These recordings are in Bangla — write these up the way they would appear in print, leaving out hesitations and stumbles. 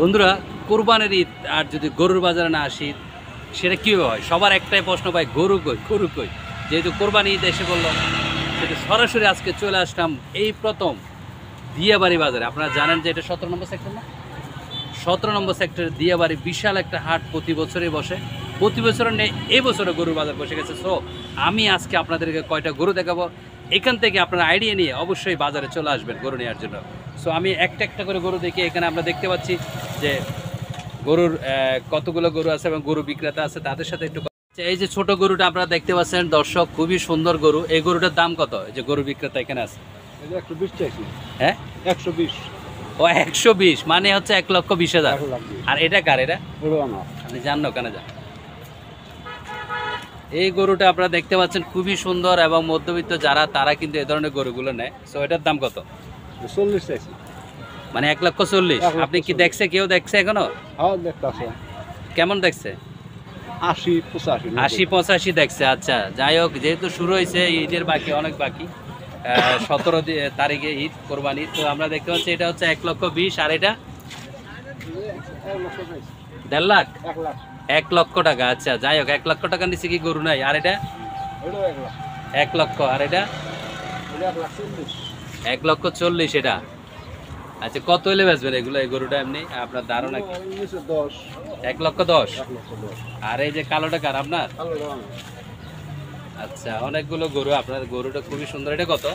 বন্ধুরা, কোরবানির ঈদ আর যদি গরুর বাজারে না আসি সেটা কীভাবে হয়? সবার একটাই প্রশ্ন, ভাই গরু কই গরু কই। যেহেতু কোরবানি ঈদ এসে বলল, সেটা সরাসরি আজকে চলে আসলাম এই প্রথম দিয়াবাড়ি বাজারে। আপনারা জানেন যে এটা 17 নম্বর সেক্টর না? 17 নম্বর সেক্টরে দিয়াবাড়ি বিশাল একটা হাট প্রতি বছরই বসে। প্রতি বছরের নেই, এই বছরে গরুর বাজার বসে গেছে। সো আমি আজকে আপনাদেরকে কয়টা গরু দেখাবো, এখান থেকে আপনারা আইডিয়া নিয়ে অবশ্যই বাজারে চলে আসবেন গরু নেওয়ার জন্য। সো আমি একটা একটা করে গরু দেখি। এখানে আমরা দেখতে পাচ্ছি যে গরুর কতগুলো গরু আছে এবং গরু বিক্রেতা আছে, তাদের সাথে একটু। এই যে ছোট গরুটা আপনারা দেখতে পাচ্ছেন দর্শক, খুবই সুন্দর গরু। এই গরুটার দাম কত? এই যে গরু বিক্রেতা এখানে আছে। 120 চাইছি। হ্যাঁ 120। ও 120 মানে হচ্ছে 1,20,000। আর এটা কার? এটা আপনি জানো কেন যান? এই গরুটা আপনারা দেখতে পাচ্ছেন খুবই সুন্দর এবং মধ্যবিত্ত যারা, তারা কিন্তু এই ধরনের গরুগুলো নেয়। সো এটার দাম কত? 40 চাইছি। মানে 1,40,000। আপনি কি দেখছে? কেউ দেখছে এখনো? হ্যাঁ দেখতাছে। কেমন দেখছে? 80 85। 80-85 দেখছে। আচ্ছা, যাই হোক, যেহেতু শুরু হয়েছে, ঈদের বাকি অনেক বাকি। 17 তারিখে ঈদ, কোরবানি। তো আমরা দেখতে পাচ্ছি এটা হচ্ছে 1,20,000। আর এটা 1.5 লাখ, 1 লক্ষ টাকা। আচ্ছা, যাই হোক, 1 লক্ষ টাকা নিচে কি গরু নাই? আর এটা 1 লক্ষ। আর এটা 1,40,000 এটা। আচ্ছা, কত হলে বেচবেন এগুলো? এই গরুটা এমনি আপনার ধারণা কি? 1,10,000। আর এই যে কালোটা কার? আপনার? আচ্ছা, অনেকগুলো গরু। আপনার গরুটা খুবই সুন্দর। এটা কত?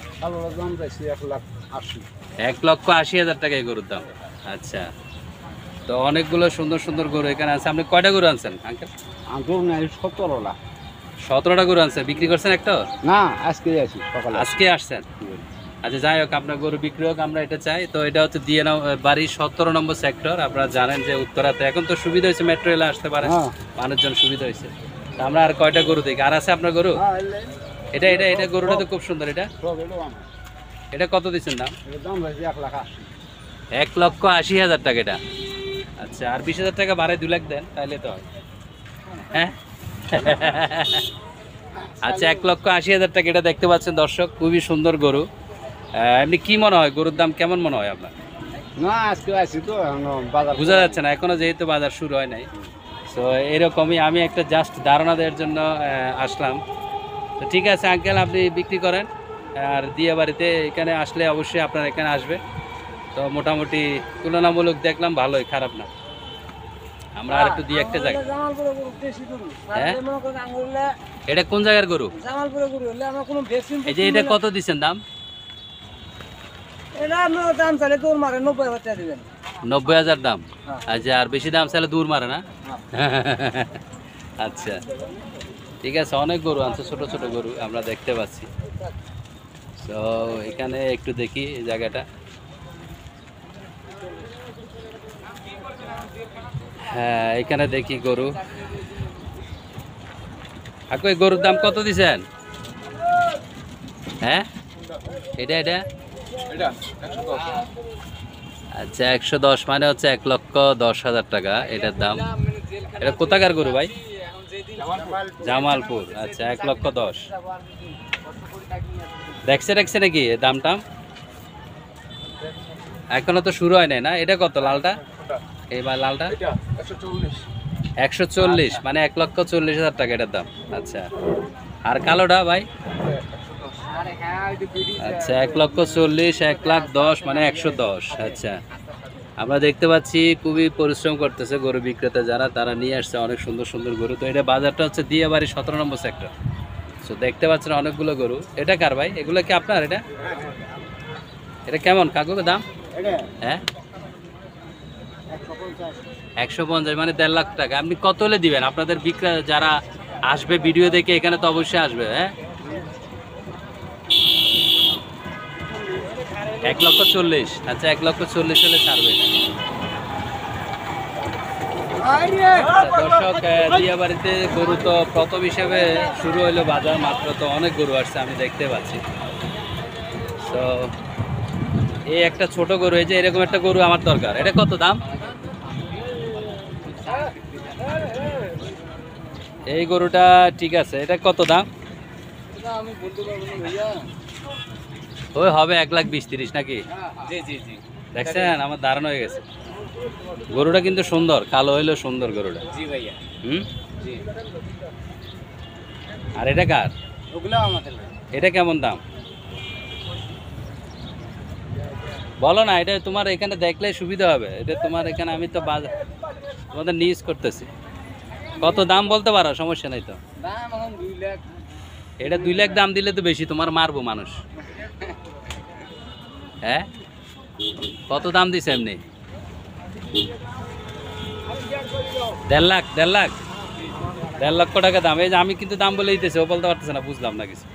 1,80,000 টাকা এই গরুর দাম। আচ্ছা, তো অনেকগুলো সুন্দর সুন্দর গরু এখানে আছে। আপনি কয়টা গরু আনছেন আঙ্কেল? 17টা গরু আনছেন। বিক্রি করছেন একটা? না, আজকে আছি সকালে। আজকে আসছেন? আচ্ছা, যাই হোক, আপনার গরু বিক্রি হোক, আমরা এটা চাই। তো এটা হচ্ছে দিয়াবাড়ি 17 নম্বর সেক্টর। আপনারা জানেন যে উত্তরাতে এখন তো সুবিধা হয়েছে, মেট্রো রেলে আসতে পারে, মানুষজন সুবিধা হয়েছে। আমরা আর কয়টা গরু দেখি। আর আছে আপনার গরু? এটা এটা এটা গরুটা তো খুব সুন্দর। এটা কত দিচ্ছেন দাম? 1,80,000 টাকা এটা। আচ্ছা, আর 20,000 টাকা বাড়ায় 2 লাখ দেন, তাহলে তো হয়। হ্যাঁ আচ্ছা, 1,80,000 টাকা এটা দেখতে পাচ্ছেন দর্শক, খুবই সুন্দর গরু। এমনি কি মনে হয় গরুর দাম কেমন মনে হয় আপনার? না, আজকে আছি তো বাজার বোঝা যাচ্ছে না এখনো, যেহেতু বাজার শুরু হয় নাই। তো এরকমই আমি একটা জাস্ট ধারণা দেওয়ার জন্য আসলাম। তো ঠিক আছে আঙ্কেল, আপনি বিক্রি করেন। আর দিয়াবাড়িতে এখানে আসলে অবশ্যই আপনার এখানে আসবে। তো মোটামুটি তুলনামূলক দেখলাম ভালোই, খারাপ না। আমরা আর একটু দিয়ে একটা জায়গা। হ্যাঁ, এটা কোন জায়গার গরু? এই যে এটা কত দিচ্ছেন দাম? 90,000 দাম। আচ্ছা, আর বেশি দাম চাইলে দূর মারে না? আচ্ছা, ঠিক আছে। অনেক গরু আনছে, ছোট ছোট গরু আমরা দেখতে পাচ্ছি। তো এখানে একটু দেখি এই জায়গাটা। হ্যাঁ, এখানে দেখি গরু। এই গরুর দাম কত দিছেন? হ্যাঁ, এটা এটা আচ্ছা, 110 মানে হচ্ছে 1,10,000 টাকা এটার দাম। এটা কোথাকার গরু ভাই? জামালপুর। আচ্ছা, 1,10,000। দেখছে নাকি দামটা? এখনো তো শুরু হয় নাই না? এটা কত লালটা? এইবার লালটা 140 মানে 1,40,000 টাকা এটার দাম। আচ্ছা, আর কালোটা ভাই? আচ্ছা, 1,40,000, 1,10,000 মানে 110। আচ্ছা, আমরা দেখতে পাচ্ছি খুবই পরিশ্রম করতেছে গরু বিক্রেতা যারা, তারা নিয়ে আসছে অনেক সুন্দর সুন্দর গরু। তো এটা বাজারটা হচ্ছে দিয়াবাড়ি 17 নম্বর সেক্টর। তো দেখতে পাচ্ছেন অনেকগুলো গরু। এটা কার ভাই? এগুলো কি আপনার? এটা কেমন কাকু দাম? হ্যাঁ, 150 মানে 1.5 লাখ টাকা। আপনি কত হলে দিবেন? আপনাদের বিক্রেতা যারা আসবে ভিডিও দেখে, এখানে তো অবশ্যই আসবে। হ্যাঁ, 1,40,000। আচ্ছা, 1,40,000 হলে ছাড়বে। দর্শক, দিয়াবাড়িতে গরু তো প্রথম হিসেবে শুরু হইলো বাজার মাত্র, তো অনেক গরু আসছে আমি দেখতে পাচ্ছি। তো এই একটা ছোট গরু, এই যে এরকম একটা গরু আমার দরকার। এটা কত দাম? এই গরুটা ঠিক আছে, এটা কত দাম? ওই হবে 1,20,000-1,30,000 নাকি? দেখছেন, আমার ধারণা হয়ে গেছে। গরুটা কিন্তু সুন্দর, কালো হইলেও সুন্দর গরুটা। জি ভাইয়া, হুম। জি। আর এটা কার? ওগুলো আমাদের না। এটা কেমন দাম বলো না, এটা তোমার এখানে দেখলে সুবিধা হবে। এটা তোমার এখানে, আমি তো বাজার তোমাদের নিউজ করতেছি। কত দাম বলতে পারো, সমস্যা নাই তো। দাম এখন 2 লাখ। এটা 2 লাখ দাম দিলে তো বেশি, তোমার মারবো মানুষ। হ্যাঁ, কত দাম দিছে এমনি? 1.5 লাখ, 1.5 লাখ, 1.5 লক্ষ টাকা দাম। এই যে আমি কিন্তু দাম বলে দিতেছি, ও বলতে পারতেছে না, বুঝলাম না কিছু।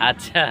আচ্ছা।